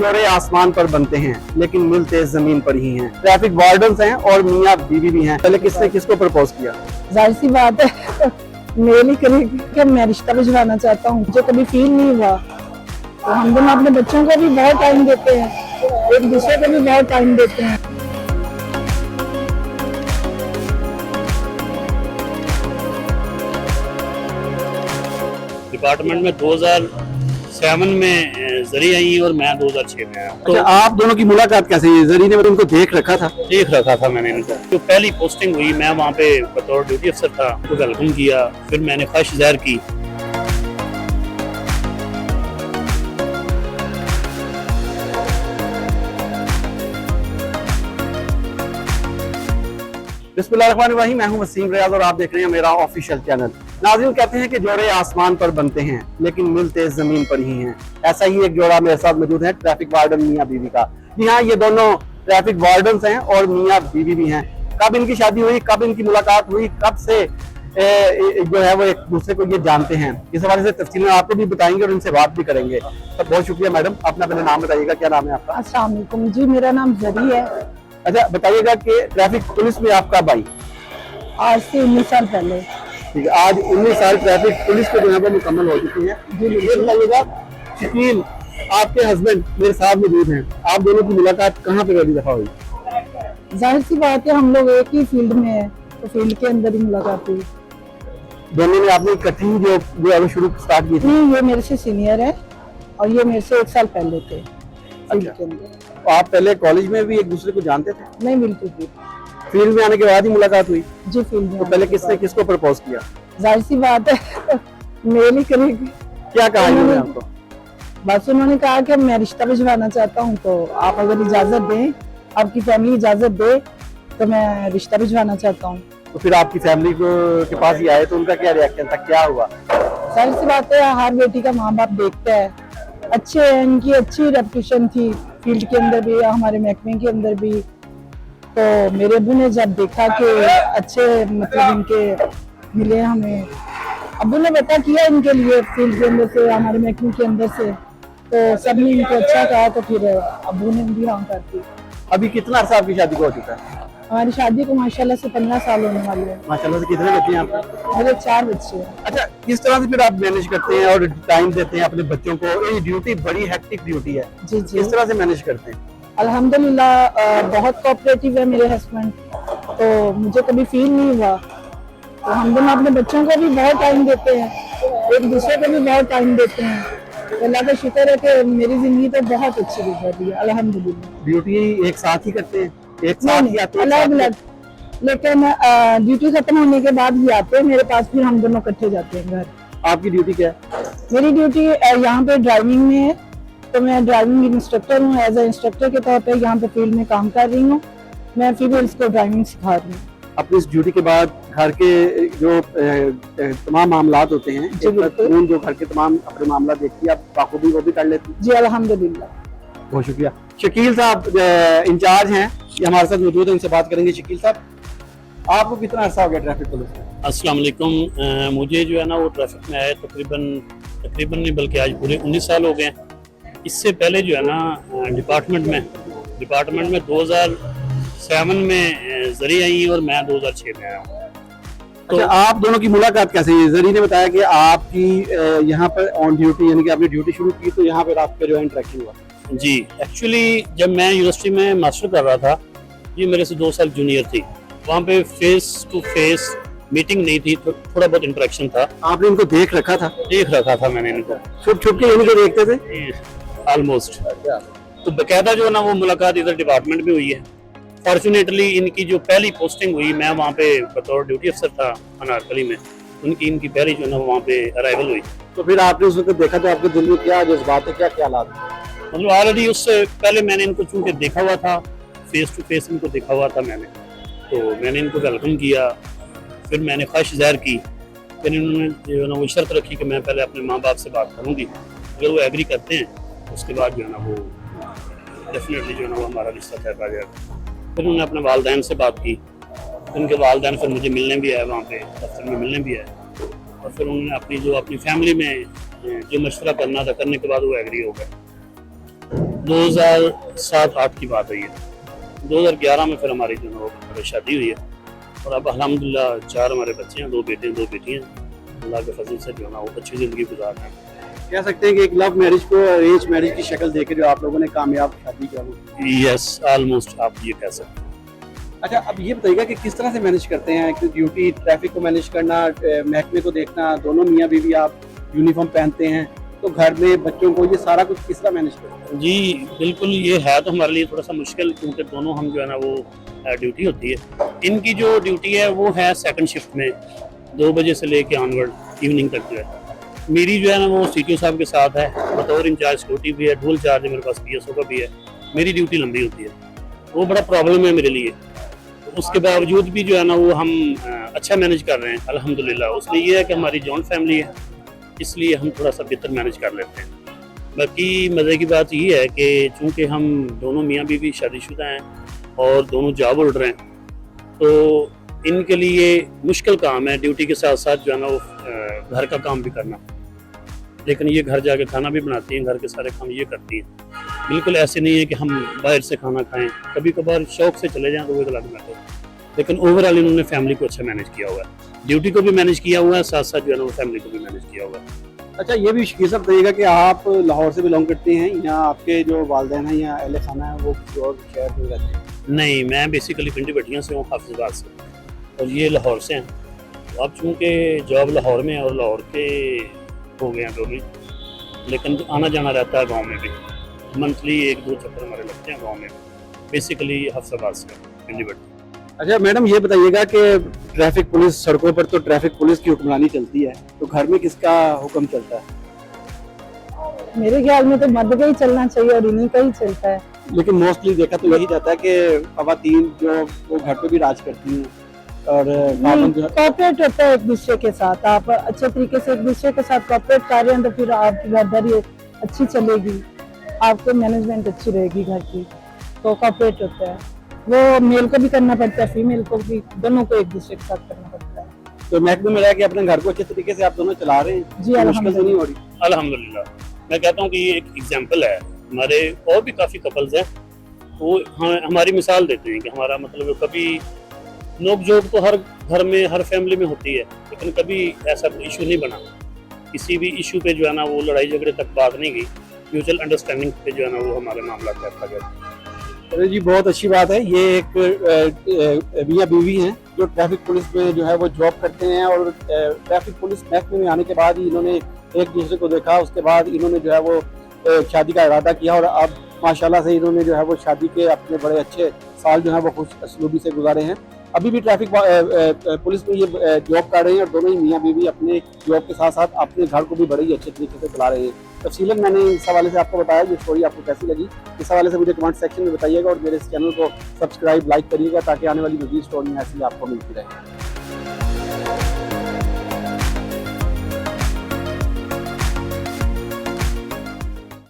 जोड़े आसमान पर बनते हैं लेकिन मिलते जमीन पर ही हैं। ट्रैफिक वार्डन्स हैं और मियाँ बीवी भी हैं। पहले किसने किसको प्रपोज किया? जाहिर सी बात है मेल ही करेगी कि मैं रिश्ता भिजवाना चाहता हूँ, जो कभी फील नहीं हुआ। तो हम दोनों अपने बच्चों को भी बहुत टाइम देते हैं, एक दूसरे को भी बहुत टाइम देते हैं। डिपार्टमेंट में 2007 में जरी आई और मैं 2006 में आया। तो आप दोनों की मुलाकात कैसे हुई? जरी ने उनको देख रखा था मैंने इनको। जो पहली पोस्टिंग हुई मैं वहाँ पे बतौर ड्यूटी अफसर था, तो वेलकम किया, फिर मैंने ख्वाहिश जाहिर की। बिस्मिल्लाहिर्रहमानिर्रहीम। मैं हूं वसीम रियाज और आप देख रहे हैं मेरा ऑफिशियल चैनल। नाज़रीन, कहते हैं कि जोड़े आसमान पर बनते हैं लेकिन मिलते जमीन पर ही हैं। ऐसा ही एक जोड़ा मेरे साथ मौजूद है, ट्रैफिक वार्डन मियाँ बीवी का। जी हाँ, ये दोनों ट्रैफिक वार्डन्स हैं और मियाँ बीवी भी हैं। कब इनकी शादी हुई, कब इनकी मुलाकात हुई, कब से जो है वो एक दूसरे को ये जानते हैं, इस हवाले से तफसील में आपको भी बताएंगे और इनसे बात भी करेंगे। तो बहुत शुक्रिया मैडम, अपना पहले नाम बताइएगा, क्या नाम है आपका? अस्सलाम वालेकुम जी, मेरा नाम जरी है। अच्छा, बताइएगा कि ट्रैफिक पुलिस में आप कब आई? आज से 19 साल पहले। ठीक है, आज 19 साल ट्रैफिक पुलिस के जो है वो मुकम्मल हो चुकी है। ये बताइएगा, शकील आपके हस्बैंड मेरे साथ मौजूद हैं, आप दोनों की मुलाकात कहाँ पे पहली दफा हुई? जाहिर सी बात है हम लोग एक ही फील्ड में है, तो फील्ड के अंदर ही मुलाकात हुई। दोनों ने आपने इकट्ठी जो है शुरू स्टार्ट की थी? नहीं, ये मेरे से सीनियर है और ये मेरे से 1 साल पहले थे फील्ड के अंदर। तो आप पहले कॉलेज में भी एक दूसरे को जानते थे? नहीं, बिल्कुल भी। फील्ड में आने के बाद ही मुलाकात हुई? जी, फील्ड में। तो पहले किसने किसको प्रपोज किया? जाहिर सी बात है मेल ही करेगी। क्या कहा इन्होंने आपको? बस उन्होंने कहा कि मैं रिश्ता भिजवाना चाहता हूँ, तो आप अगर इजाजत दें, आपकी फैमिली इजाजत दे तो मैं रिश्ता भिजवाना चाहता हूँ। तो फिर आपकी फैमिली के पास ही आए तो उनका क्या रिएक्शन था, क्या हुआ? जाहिर सी बात है हर बेटी का माँ बाप देखता है। अच्छे, इनकी अच्छी रेपुटेशन थी फील्ड के अंदर भी, हमारे महकमे के अंदर भी। तो मेरे अबू ने जब देखा कि अच्छे मतलब इनके मिले हमें, अबू ने पता किया इनके लिए फील्ड के अंदर से, हमारे महकमे के अंदर से, तो सबने इनको अच्छा कहा, तो फिर अबू ने भी हाँ कर दी। अभी कितना अर्सा आपकी शादी को हो चुका है? हमारी शादी को माशाल्लाह से 15 साल होने वाले हैं। माशाल्लाह से। कितने बच्चे हैं आपके? मेरे 4 बच्चे हैं। अच्छा, किस तरह से फिर आप मैनेज करते हैं और टाइम देते हैं अपने बच्चों को? ये ड्यूटी बड़ी हेक्टिक ड्यूटी है, जी जी। किस तरह से मैनेज करते हैं? अल्हम्दुलिल्लाह बहुत कोऑपरेटिव है मेरे हस्बैंड, तो मुझे कभी फील नहीं हुआ। तो हम दोनों अपने बच्चों को भी बहुत टाइम देते हैं, एक दूसरे को भी बहुत टाइम देते हैं। तो अल्लाह का शुक्र है कि मेरी जिंदगी तो बहुत अच्छी गुजर रही है अल्हम्दुलिल्लाह। ड्यूटी एक साथ ही करते हैं? एक साथ ही आते हैं? अलग अलग, लेकिन ड्यूटी खत्म होने के बाद भी आते हैं मेरे पास, फिर हम दोनों इकट्ठे जाते हैं घर। आपकी ड्यूटी क्या है? मेरी ड्यूटी यहाँ पे ड्राइविंग में है, तो मैं ड्राइविंग इंस्ट्रक्टर हूँ। एज ए इंस्ट्रक्टर के तौर पे यहाँ पे फील्ड में काम कर रही हूँ। मैं फीमेल्स को ड्राइविंग सिखा रही हूँ। अपनी इस ड्यूटी के बाद घर के जो तमाम मामलात होते हैं, जो घर के तमाम अपने मामला देखती है, आप बाखूबी वो भी कर लेती? जी अल्हम्दुलिल्लाह। बहुत शुक्रिया। शकील साहब इंचार्ज हैं, ये हमारे साथ मौजूद है, इनसे बात करेंगे। शकील साहब, आपको कितना अर्सा हो गया ट्रैफिक पुलिस में? अस्सलाम वालेकुम। मुझे जो है ना वो ट्रैफिक में आए तकरीबन नहीं बल्कि आज पूरे 19 साल हो गए। इससे पहले जो है ना डिपार्टमेंट में 2007 में जरी आई और मैं 2006 में आया हूँ। तो अच्छा, आप दोनों की मुलाकात कैसे हुई? जरी ने बताया कि आपकी यहाँ पर ऑन ड्यूटी, यानी कि आपने ड्यूटी शुरू की तो यहाँ पर आपका जो है इंटरेक्शन हुआ? जी, एक्चुअली जब मैं यूनिवर्सिटी में मास्टर कर रहा था, ये मेरे से 2 साल जूनियर थी, वहाँ पे फेस टू फेस मीटिंग नहीं थी, तो थोड़ा बहुत इंटरेक्शन था। आपने इनको देख रखा था? देख रखा था मैंने इनको, छुप छुप के इनको देखते थे ऑलमोस्ट। तो बकायदा जो है ना वो मुलाकात इधर डिपार्टमेंट में हुई है। फॉर्चुनेटली इनकी जो पहली पोस्टिंग हुई, मैं वहाँ पे बतौर ड्यूटी अफसर था अनारकली में, इनकी पहली जो है ना वहाँ पे अराइवल हुई। तो फिर आपने उस वक्त देखा तो आपके दिल में क्या जज्बात है, क्या ख्यालात? मतलब ऑलरेडी उससे पहले मैंने इनको चूंकि देखा हुआ था, फेस टू फेस इनको देखा हुआ था मैंने, तो मैंने इनको वेलकम किया, फिर मैंने ख्वाहिश जाहिर की। फिर इन्होंने जो है ना वो शर्त रखी कि मैं पहले अपने माँ बाप से बात करूँगी, अगर वो एग्री करते हैं उसके बाद जो है ना वो डेफिनेटली जो है ना वो हमारा रिश्ता तय कर जाएगा। फिर उन्होंने अपने वालदैन से बात की, उनके वालदैन फिर मुझे मिलने भी आए, वहाँ पे दफ्तर में मिलने भी आए, और फिर उन्होंने अपनी फैमिली में जो मशवरा करना था करने के बाद वो एग्री हो गए। 2007-8 की बात हुई है। 2011 में फिर हमारी जो है वो शादी हुई है और अब अल्हम्दुलिल्लाह 4 हमारे बच्चे हैं, 2 बेटे हैं 2 बेटियां। अल्लाह के फजल से जो है ना वो अच्छी ज़िंदगी गुजार रहे हैं। कह सकते हैं कि एक लव मैरिज को अरेंज मैरिज की शक्ल देके जो आप लोगों ने कामयाब शादी किया वो। यस, ऑलमोस्ट आप ये कह सकते हैं। अच्छा, अब ये बताइएगा कि किस तरह से मैनेज करते हैं कि ड्यूटी, ट्रैफिक को मैनेज करना, महकमे को देखना, दोनों मियाँ बीवी आप यूनिफॉर्म पहनते हैं, तो घर में बच्चों को ये सारा कुछ किस तरह मैनेज करते हैं? जी बिल्कुल, ये है तो हमारे लिए थोड़ा सा मुश्किल, क्योंकि दोनों हम जो है ना वो ड्यूटी होती है। इनकी जो ड्यूटी है वो है सेकंड शिफ्ट में 2 बजे से लेके ऑनवर्ड इवनिंग तक जो है। मेरी जो है ना वो CTO साहब के साथ है, बतौर इंचार्ज सिक्योरिटी भी है, डुअल चार्ज है मेरे पास, PSO का भी है। मेरी ड्यूटी लंबी होती है, वो बड़ा प्रॉब्लम है मेरे लिए। उसके बावजूद भी जो है ना वो हम अच्छा मैनेज कर रहे हैं अल्हम्दुलिल्लाह। उसमें ये है कि हमारी जॉइंट फैमिली है, इसलिए हम थोड़ा सा बेहतर मैनेज कर लेते हैं। बाकी मज़े की बात ये है कि चूँकि हम दोनों मियाँ बीवी शादीशुदा हैं और दोनों जॉब होल्डर हैं, तो इनके लिए मुश्किल काम है ड्यूटी के साथ साथ जो है ना वो घर का काम भी करना। लेकिन ये घर जाके खाना भी बनाती हैं, घर के सारे काम ये करती हैं। बिल्कुल ऐसे नहीं है कि हम बाहर से खाना खाएं, कभी कभार शौक से चले जाएं तो वो एक अलग मैटर है। लेकिन ओवरऑल इन्होंने फैमिली को अच्छा मैनेज किया हुआ है, ड्यूटी को भी मैनेज किया हुआ है, साथ साथ जो है ना वो फैमिली को भी मैनेज किया हुआ है। अच्छा, ये भी शकील साहब बताइएगा कि आप लाहौर से बिलोंग करते हैं या आपके जो वालिदैन हैं या अहले खाना है वो किसी और शहर में रहते हैं? नहीं, मैं बेसिकली पिंडी भटिया से हूँ, हाफिजाबाद से, और ये लाहौर से हैं। तो अब चूँकि जॉब लाहौर में है और लाहौर के हो गए हैं दोनों, लेकिन आना जाना रहता है गांव में भी, मंथली 1-2 चक्कर हमारे लगते हैं गांव में। बेसिकली हाफिजाबाद से पिंडी भटिया। अच्छा मैडम, ये बताइएगा कि ट्रैफिक पुलिस, सड़कों पर तो ट्रैफिक पुलिस की हुक्मरानी चलती है, तो घर में किसका हुक्म चलता है? मेरे ख्याल में तो मर्द का ही चलना चाहिए और इन्हीं का ही चलता है। लेकिन मोस्टली देखा तो यही जाता है कि खवातीन जो वो घर पे भी राज करती हैं और खामन जो कॉपरेट होता है एक दूसरे के साथ। आप अच्छे तरीके से एक दूसरे के साथ कॉपरेट कर रहे हैं तो फिर आपकी घरदारी अच्छी चलेगी, आपको मैनेजमेंट अच्छी रहेगी घर की। तो कॉपरेट होता है, वो मेल को भी करना पड़ता है, फीमेल को भी, दोनों को एक दूसरे के साथ करना पड़ता है। तो महकमे में रह के अपने घर को अच्छे तरीके से आप दोनों चला रहे हैं? जी, मुश्किल तो नहीं हो रही? अल्हम्दुलिल्लाह, मैं कहता हूँ कि ये एक एग्जाम्पल है। हमारे और भी काफ़ी कपल्स हैं, वो हमारी मिसाल देते हैं कि हमारा मतलब कभी नोक जोक तो हर घर में, हर फैमिली में होती है, लेकिन कभी ऐसा कोई इशू नहीं बना। किसी भी इशू पे जो है ना वो लड़ाई झगड़े तक बात नहीं गई, म्यूचुअल अंडरस्टैंडिंग पे जो है ना वो हमारे मामला तय था गया। अरे जी, बहुत अच्छी बात है। ये एक मियाँ बीवी हैं जो ट्रैफिक पुलिस में जो है वो जॉब करते हैं और ट्रैफिक पुलिस महकमे में आने के बाद ही इन्होंने एक दूसरे को देखा, उसके बाद इन्होंने जो है वो शादी का इरादा किया और अब माशाल्लाह से इन्होंने जो है वो शादी के अपने बड़े अच्छे साल जो है वो खुश असलूबी से गुजारे हैं। अभी भी ट्रैफिक पुलिस में ये जॉब कर रहे हैं और दोनों ही मियाँ बीवी अपने जॉब के साथ साथ अपने घर को भी बड़े ही अच्छे तरीके से चला रहे हैं। तफसीलन मैंने इस हवाले से आपको बताया, ये स्टोरी आपको कैसी लगी इस हवाले से मुझे कमेंट सेक्शन में बताइएगा और मेरे इस चैनल को सब्सक्राइब, लाइक करिएगा ताकि आने वाली मज़ीद स्टोरी ऐसी आपको मिलती रहे।